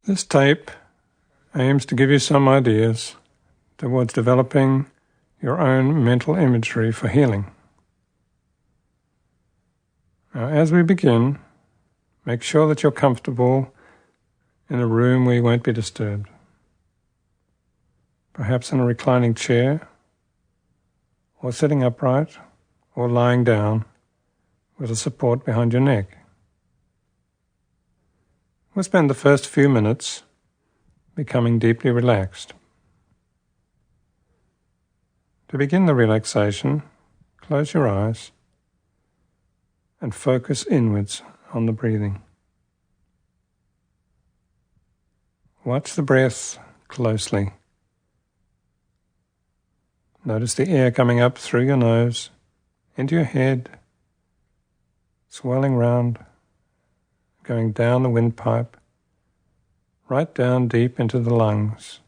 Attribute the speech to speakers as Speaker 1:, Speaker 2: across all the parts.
Speaker 1: This tape aims to give you some ideas towards developing your own mental imagery for healing. Now, as we begin, make sure that you're comfortable in a room where you won't be disturbed. Perhaps in a reclining chair, or sitting upright, or lying down with a support behind your neck. We'll spend the first few minutes becoming deeply relaxed. To begin the relaxation, close your eyes and focus inwards on the breathing. Watch the breath closely. Notice the air coming up through your nose, into your head, swirling round, going down the windpipe, right down deep into the lungs.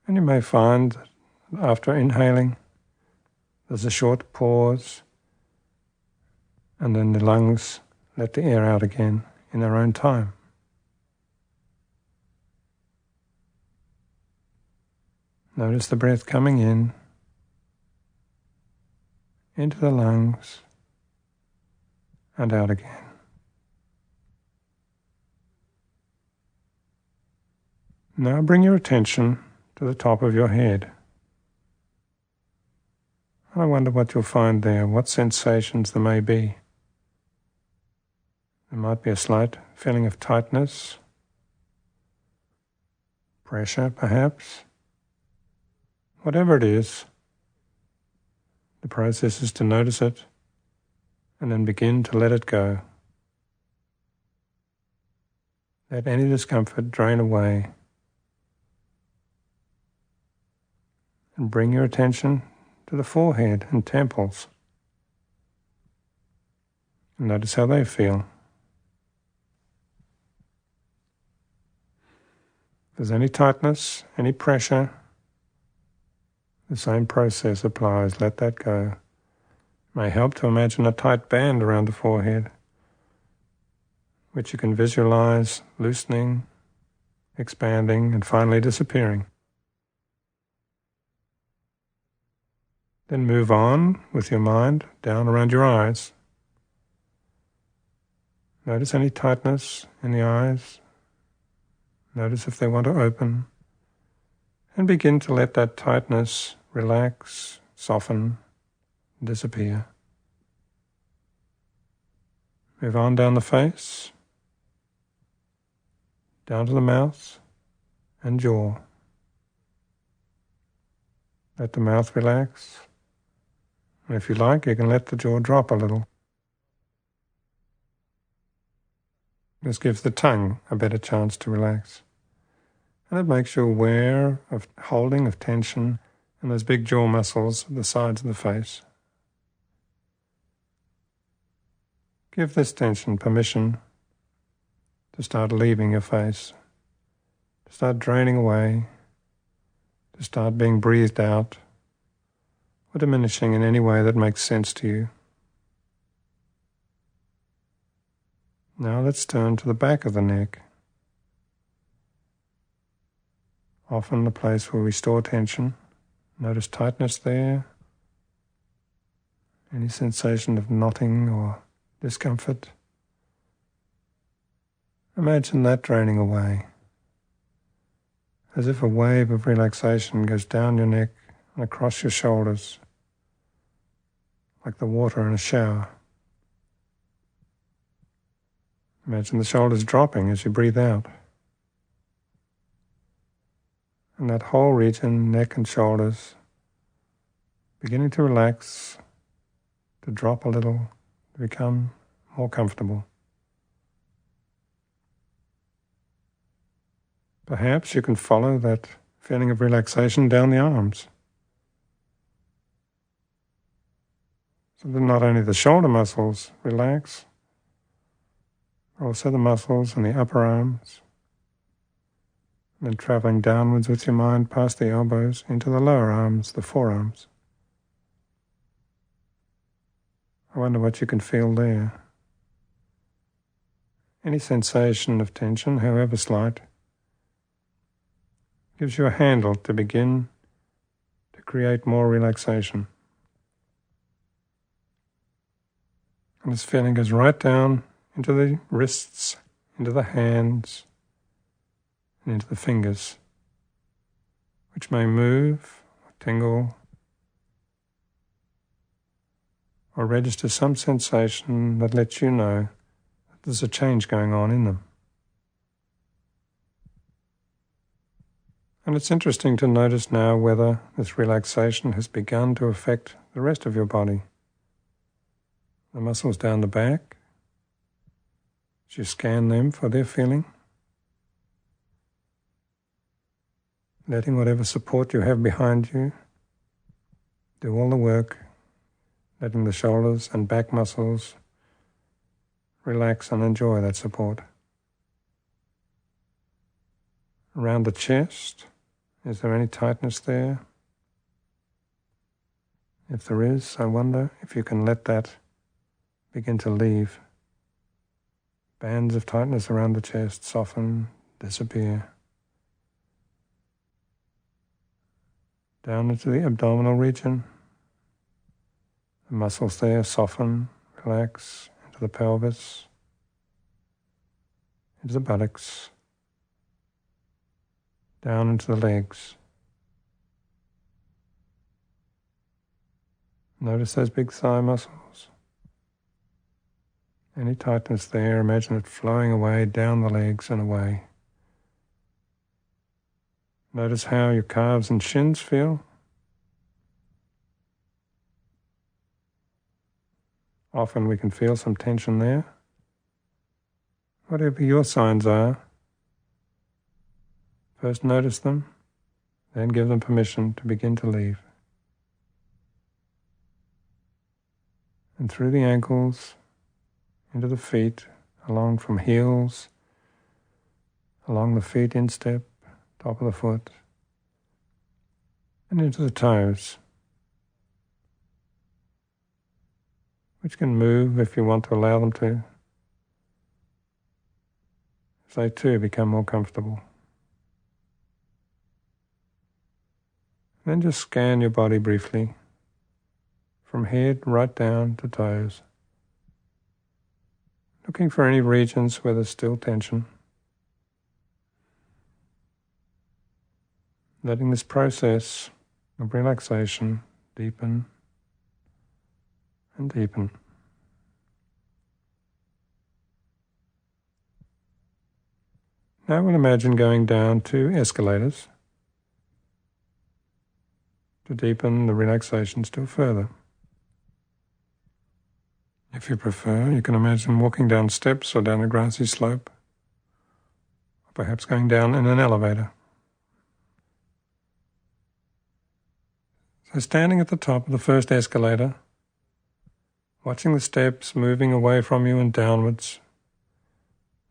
Speaker 1: And you may find that after inhaling, there's a short pause, and then the lungs let the air out again in their own time. Notice the breath coming in, into the lungs, and out again. Now bring your attention to the top of your head. I wonder what you'll find there, what sensations there may be. There might be a slight feeling of tightness, pressure perhaps. Whatever it is, the process is to notice it and then begin to let it go. Let any discomfort drain away and bring your attention to the forehead and temples. And notice how they feel. If there's any tightness, any pressure, the same process applies. Let that go. It may help to imagine a tight band around the forehead, which you can visualize loosening, expanding, and finally disappearing. Then move on with your mind down around your eyes. Notice any tightness in the eyes. Notice if they want to open. And begin to let that tightness relax, soften, disappear. Move on down the face, down to the mouth and jaw. Let the mouth relax. And if you like, you can let the jaw drop a little. This gives the tongue a better chance to relax. And it makes you aware of holding, of tension, and those big jaw muscles at the sides of the face. Give this tension permission to start leaving your face, to start draining away, to start being breathed out, or diminishing in any way that makes sense to you. Now let's turn to the back of the neck. Often the place where we store tension. Notice tightness there. Any sensation of knotting or discomfort. Imagine that draining away, as if a wave of relaxation goes down your neck and across your shoulders, like the water in a shower. Imagine the shoulders dropping as you breathe out. And that whole region, neck and shoulders, beginning to relax, to drop a little, to become more comfortable. Perhaps you can follow that feeling of relaxation down the arms. So that not only the shoulder muscles relax, but also the muscles in the upper arms, and then traveling downwards with your mind past the elbows into the lower arms, the forearms. I wonder what you can feel there. Any sensation of tension, however slight, gives you a handle to begin to create more relaxation. And this feeling goes right down into the wrists, into the hands, and into the fingers, which may move, or tingle, or register some sensation that lets you know that there's a change going on in them. And it's interesting to notice now whether this relaxation has begun to affect the rest of your body. The muscles down the back, as you scan them for their feeling, letting whatever support you have behind you do all the work, letting the shoulders and back muscles relax and enjoy that support. Around the chest, is there any tightness there? If there is, I wonder if you can let that begin to leave. Bands of tightness around the chest soften, disappear. Down into the abdominal region. The muscles there soften, relax into the pelvis, into the buttocks, down into the legs. Notice those big thigh muscles. Any tightness there, imagine it flowing away down the legs and away. Notice how your calves and shins feel. Often we can feel some tension there. Whatever your signs are, first notice them, then give them permission to begin to leave. And through the ankles, into the feet, along from heels, along the feet instep, top of the foot, and into the toes, which can move if you want to allow them to, as they too become more comfortable. Then just scan your body briefly, from head right down to toes, looking for any regions where there's still tension. Letting this process of relaxation deepen and deepen. Now we'll imagine going down 2 escalators to deepen the relaxation still further. If you prefer, you can imagine walking down steps or down a grassy slope, or perhaps going down in an elevator. So standing at the top of the first escalator, watching the steps moving away from you and downwards,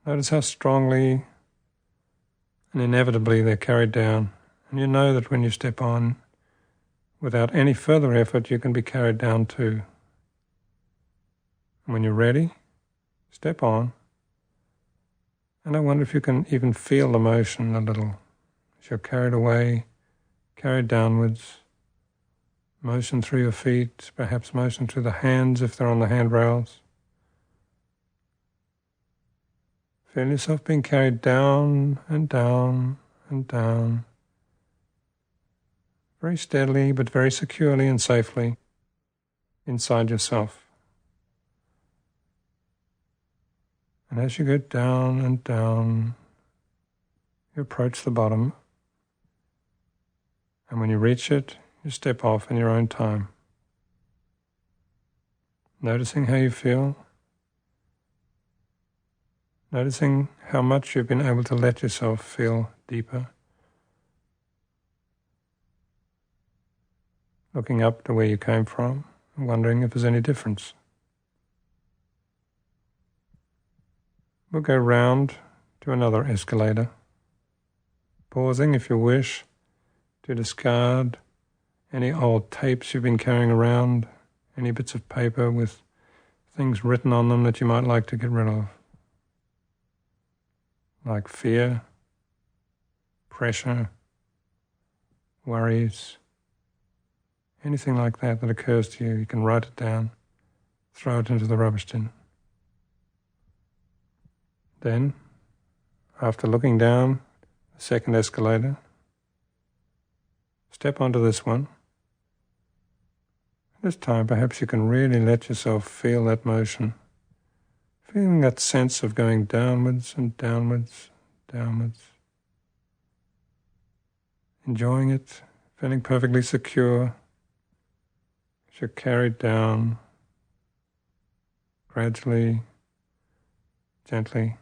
Speaker 1: notice how strongly and inevitably they're carried down, and you know that when you step on, without any further effort, you can be carried down too. When you're ready, step on, and I wonder if you can even feel the motion a little as you're carried away, carried downwards, motion through your feet, perhaps motion through the hands if they're on the handrails. Feel yourself being carried down and down and down, very steadily but very securely and safely inside yourself. And as you go down and down, you approach the bottom. And when you reach it, you step off in your own time. Noticing how you feel. Noticing how much you've been able to let yourself feel deeper. Looking up to where you came from and wondering if there's any difference. We'll go round to another escalator, pausing if you wish to discard any old tapes you've been carrying around, any bits of paper with things written on them that you might like to get rid of. like fear, pressure, worries, anything like that that occurs to you, you can write it down, throw it into the rubbish bin. Then, after looking down the second escalator, step onto this one. This time perhaps you can really let yourself feel that motion, feeling that sense of going downwards and downwards, downwards. Enjoying it, feeling perfectly secure as you're carried down gradually, gently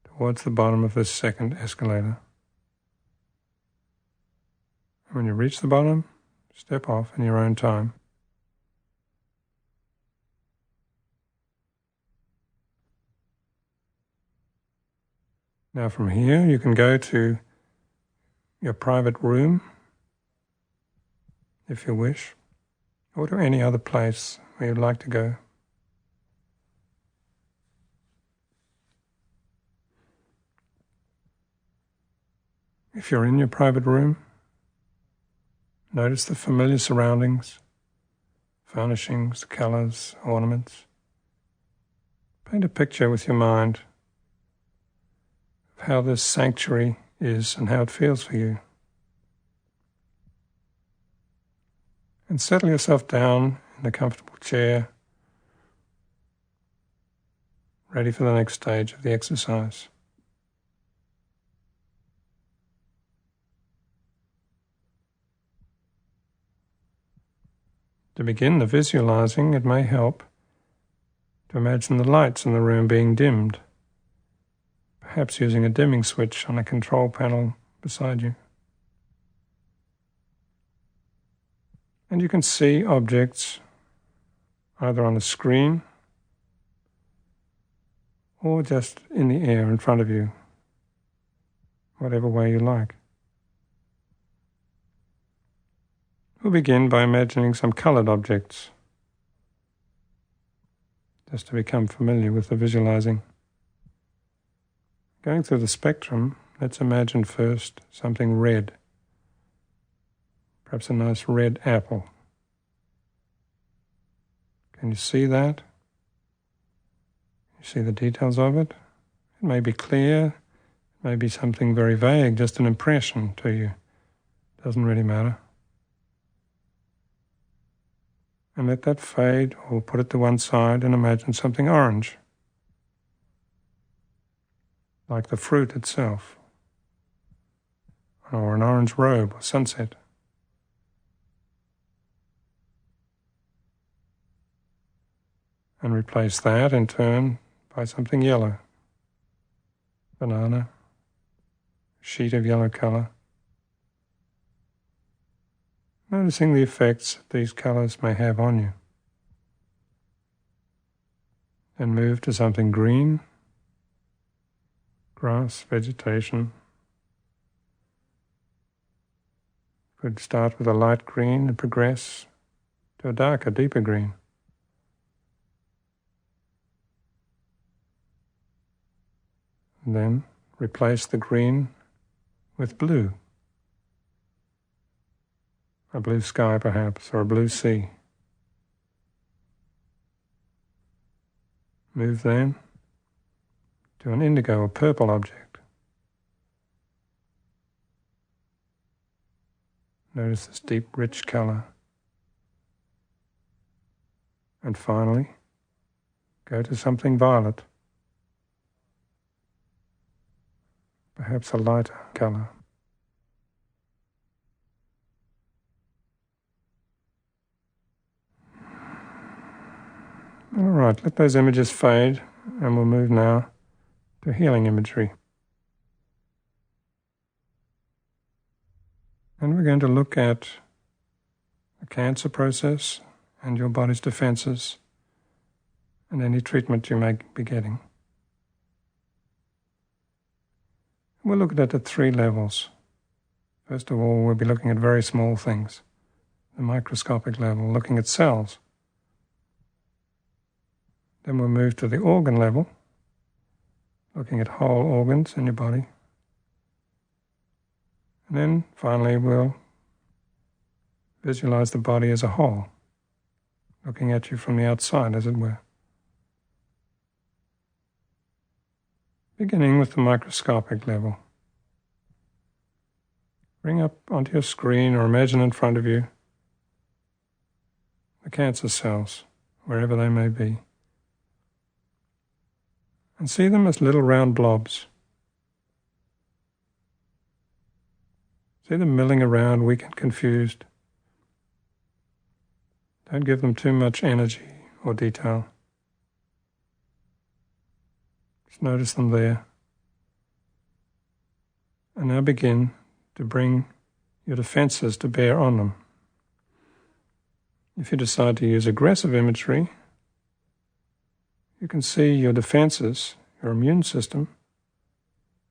Speaker 1: towards the bottom of this second escalator. And when you reach the bottom, step off in your own time. Now from here you can go to your private room, if you wish, or to any other place where you'd like to go. If you're in your private room, notice the familiar surroundings, furnishings, colors, ornaments. Paint a picture with your mind of how this sanctuary is and how it feels for you. And settle yourself down in a comfortable chair, ready for the next stage of the exercise. To begin the visualizing, it may help to imagine the lights in the room being dimmed, perhaps using a dimming switch on a control panel beside you. And you can see objects either on a screen or just in the air in front of you, whatever way you like. We'll begin by imagining some colored objects, just to become familiar with the visualizing. Going through the spectrum, let's imagine first something red, perhaps a nice red apple. Can you see that? You see the details of it? It may be clear, it may be something very vague, just an impression to you. Doesn't really matter. And let that fade, or put it to one side and imagine something orange, like the fruit itself, or an orange robe or sunset. And replace that in turn by something yellow, banana, sheet of yellow color. Noticing the effects that these colors may have on you. Then move to something green, grass, vegetation. Could start with a light green and progress to a darker, deeper green. And then replace the green with blue. A blue sky perhaps, or a blue sea. Move then to an indigo or purple object. Notice this deep, rich color. And finally, go to something violet, perhaps a lighter color. All right, let those images fade, and we'll move now to healing imagery. And we're going to look at the cancer process and your body's defenses and any treatment you may be getting. We'll look at it at 3 levels. First of all, we'll be looking at very small things, the microscopic level, looking at cells. Then we'll move to the organ level, looking at whole organs in your body. And then finally we'll visualize the body as a whole, looking at you from the outside, as it were. Beginning with the microscopic level. Bring up onto your screen or imagine in front of you the cancer cells, wherever they may be. And see them as little round blobs. See them milling around, weak and confused. Don't give them too much energy or detail. Just notice them there. And now begin to bring your defenses to bear on them. If you decide to use aggressive imagery, you can see your defenses, your immune system,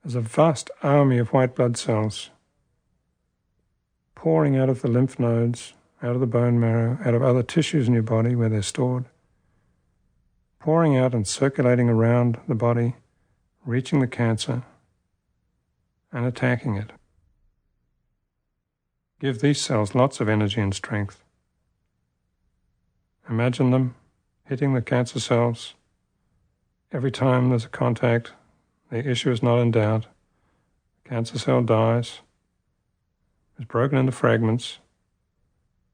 Speaker 1: as a vast army of white blood cells pouring out of the lymph nodes, out of the bone marrow, out of other tissues in your body where they're stored, pouring out and circulating around the body, reaching the cancer and attacking it. Give these cells lots of energy and strength. Imagine them hitting the cancer cells. Every time there's a contact, the issue is not in doubt. The cancer cell dies, is broken into fragments,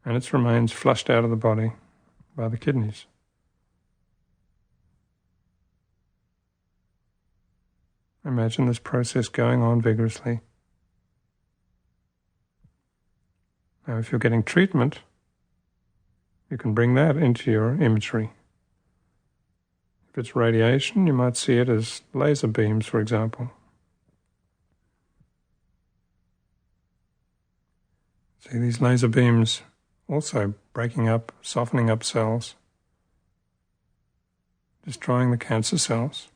Speaker 1: and its remains flushed out of the body by the kidneys. Imagine this process going on vigorously. Now, if you're getting treatment, you can bring that into your imagery. If it's radiation, you might see it as laser beams, for example. See these laser beams also breaking up, softening up cells, destroying the cancer cells.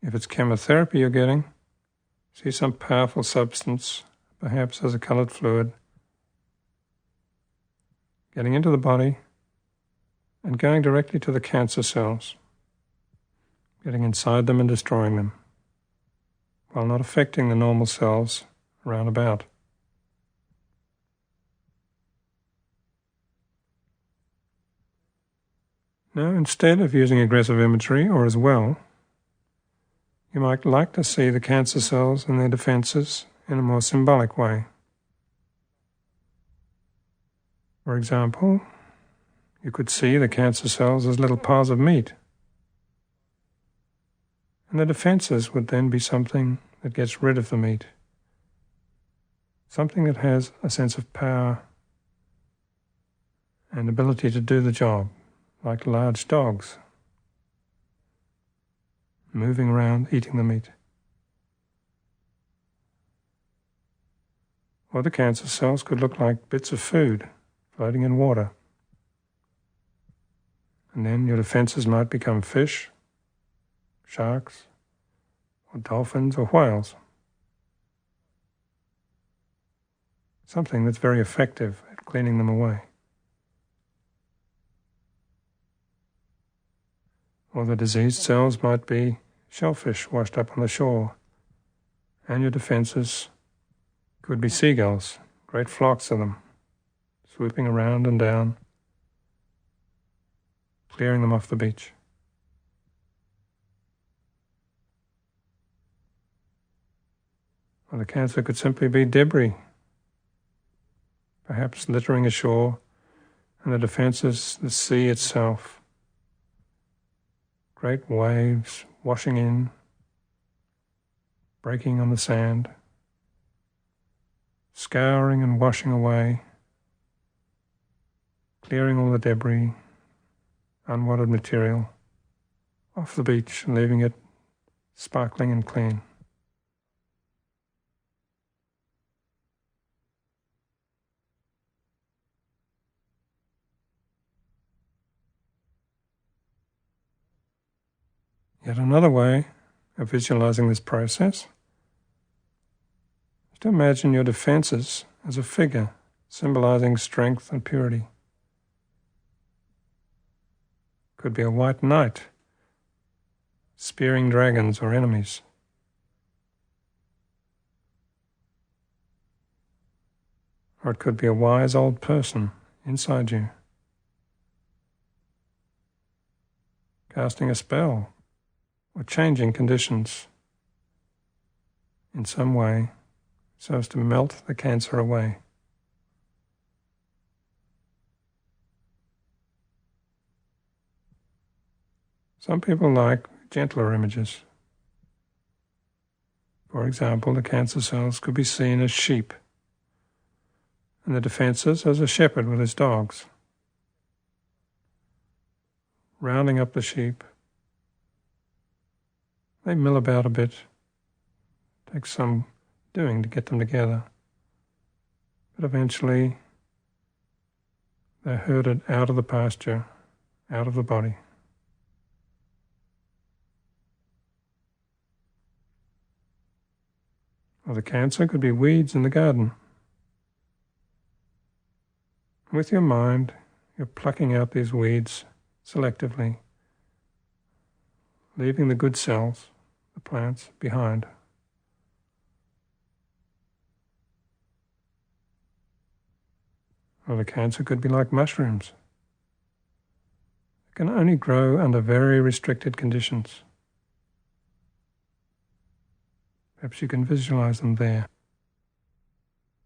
Speaker 1: If it's chemotherapy you're getting, see some powerful substance, perhaps as a colored fluid, getting into the body and going directly to the cancer cells, getting inside them and destroying them, while not affecting the normal cells around about. Now, instead of using aggressive imagery, or as well, you might like to see the cancer cells and their defenses in a more symbolic way. For example, you could see the cancer cells as little piles of meat, and the defenses would then be something that gets rid of the meat, something that has a sense of power and ability to do the job, like large dogs, moving around, eating the meat. Or the cancer cells could look like bits of food floating in water. And then your defenses might become fish, sharks, or dolphins, or whales. Something that's very effective at cleaning them away. Or the diseased cells might be shellfish washed up on the shore, and your defenses could be seagulls, great flocks of them, swooping around and down, clearing them off the beach. Or the cancer could simply be debris, perhaps littering ashore, and the defenses, the sea itself. Great waves washing in, breaking on the sand, scouring and washing away, clearing all the debris, unwanted material, off the beach and leaving it sparkling and clean. Yet another way of visualizing this process is to imagine your defenses as a figure symbolizing strength and purity. Could be a white knight spearing dragons or enemies. Or it could be a wise old person inside you, casting a spell or changing conditions in some way so as to melt the cancer away. Some people like gentler images. For example, the cancer cells could be seen as sheep, and the defences as a shepherd with his dogs, rounding up the sheep. They mill about a bit, takes some doing to get them together, but eventually they're herded out of the pasture, out of the body. Or the cancer could be weeds in the garden. With your mind, you're plucking out these weeds selectively, leaving the good cells, the plants, behind. Or the cancer could be like mushrooms. It can only grow under very restricted conditions. Perhaps you can visualize them there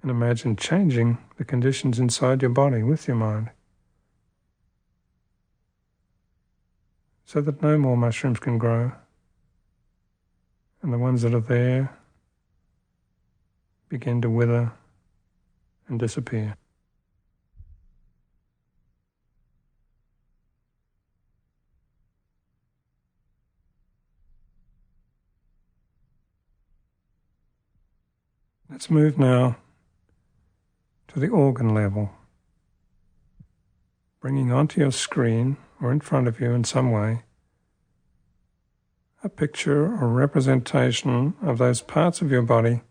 Speaker 1: and imagine changing the conditions inside your body with your mind so that no more mushrooms can grow and the ones that are there begin to wither and disappear. Let's move now to the organ level, bringing onto your screen or in front of you in some way a picture or representation of those parts of your body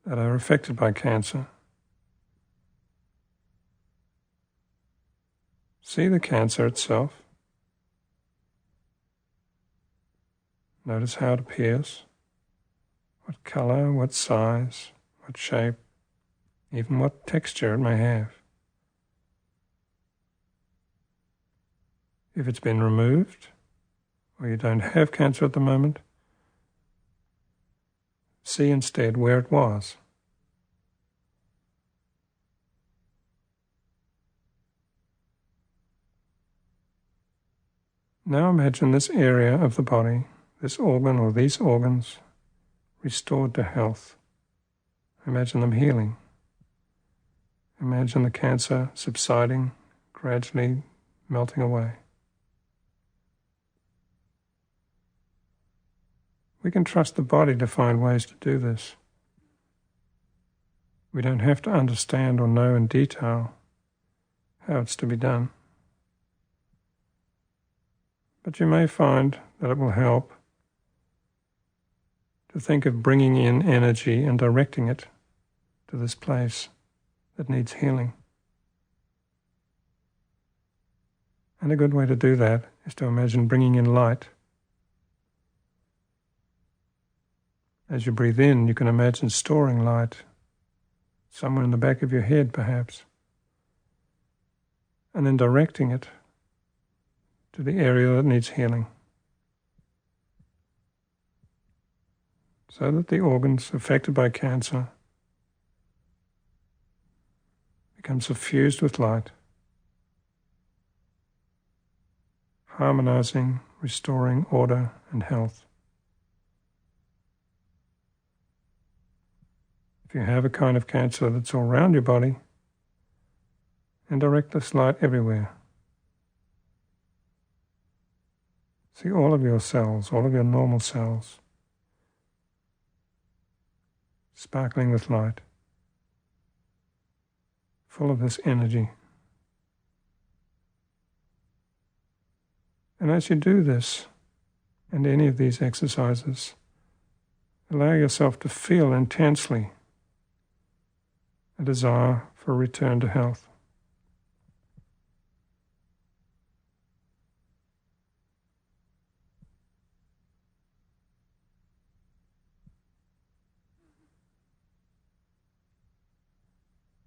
Speaker 1: that are affected by cancer. See the cancer itself. Notice how it appears. What color, what size, what shape, even what texture it may have. If it's been removed, or you don't have cancer at the moment, see instead where it was. Now imagine this area of the body, this organ or these organs, restored to health. Imagine them healing. Imagine the cancer subsiding, gradually melting away. We can trust the body to find ways to do this. We don't have to understand or know in detail how it's to be done. But you may find that it will help to think of bringing in energy and directing it to this place that needs healing. And a good way to do that is to imagine bringing in light. As you breathe in, you can imagine storing light somewhere in the back of your head, perhaps, and then directing it to the area that needs healing, so that the organs affected by cancer become suffused with light, harmonizing, restoring order and health. If you have a kind of cancer that's all around your body, and direct this light everywhere. See all of your cells, all of your normal cells, sparkling with light, full of this energy. And as you do this, and any of these exercises, allow yourself to feel intensely a desire for a return to health.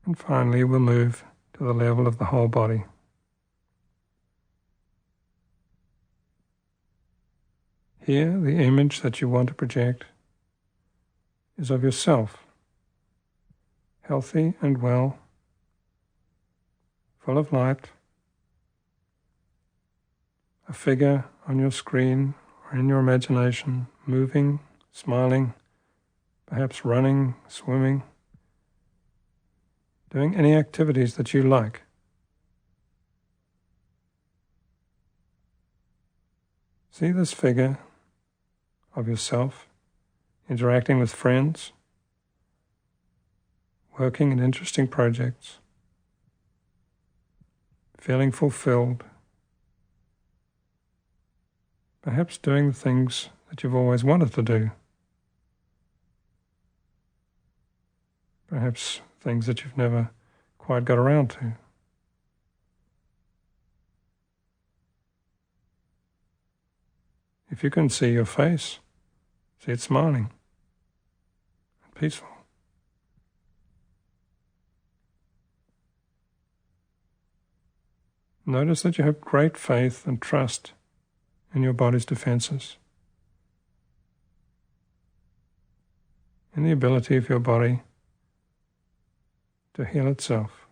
Speaker 1: And finally, we'll move to the level of the whole body. Here, the image that you want to project is of yourself, healthy and well, full of light, a figure on your screen or in your imagination, moving, smiling, perhaps running, swimming, doing any activities that you like. See this figure of yourself interacting with friends, working in interesting projects, feeling fulfilled, perhaps doing the things that you've always wanted to do, perhaps things that you've never quite got around to. If you can see your face, see it smiling and peaceful. Notice that you have great faith and trust in your body's defenses, in the ability of your body to heal itself.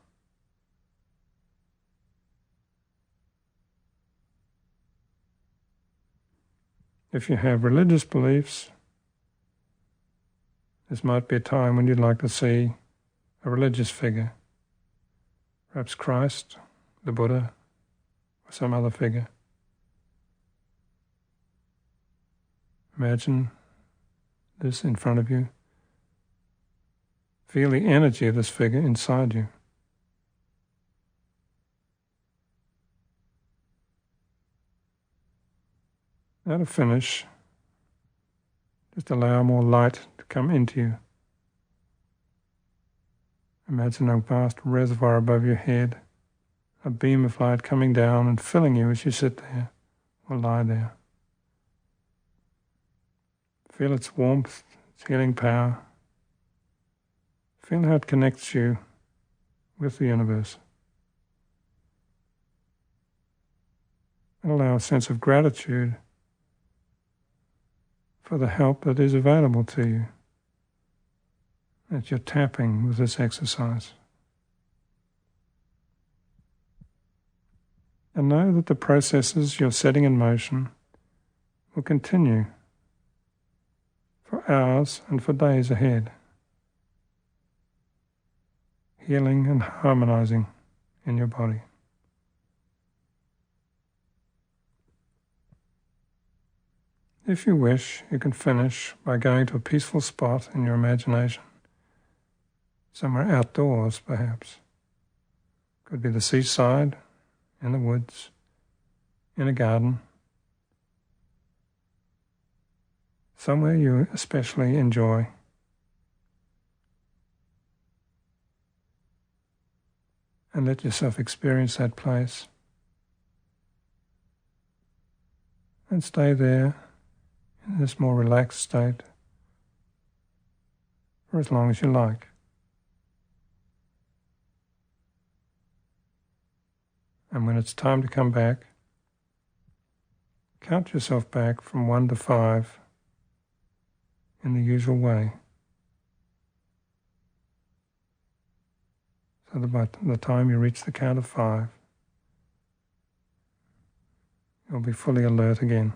Speaker 1: If you have religious beliefs, this might be a time when you'd like to see a religious figure, perhaps Christ, the Buddha, or some other figure. Imagine this in front of you. Feel the energy of this figure inside you. Now to finish, just allow more light to come into you. Imagine a vast reservoir above your head, a beam of light coming down and filling you as you sit there or lie there. Feel its warmth, its healing power. Feel how it connects you with the universe. And allow a sense of gratitude for the help that is available to you, that you're tapping with this exercise. And know that the processes you're setting in motion will continue for hours and for days ahead, healing and harmonizing in your body. If you wish, you can finish by going to a peaceful spot in your imagination, somewhere outdoors perhaps. Could be the seaside, in the woods, in a garden, somewhere you especially enjoy. And let yourself experience that place. And stay there in this more relaxed state for as long as you like. And when it's time to come back, count yourself back from 1 to 5 in the usual way. So that by the time you reach the count of 5, you'll be fully alert again.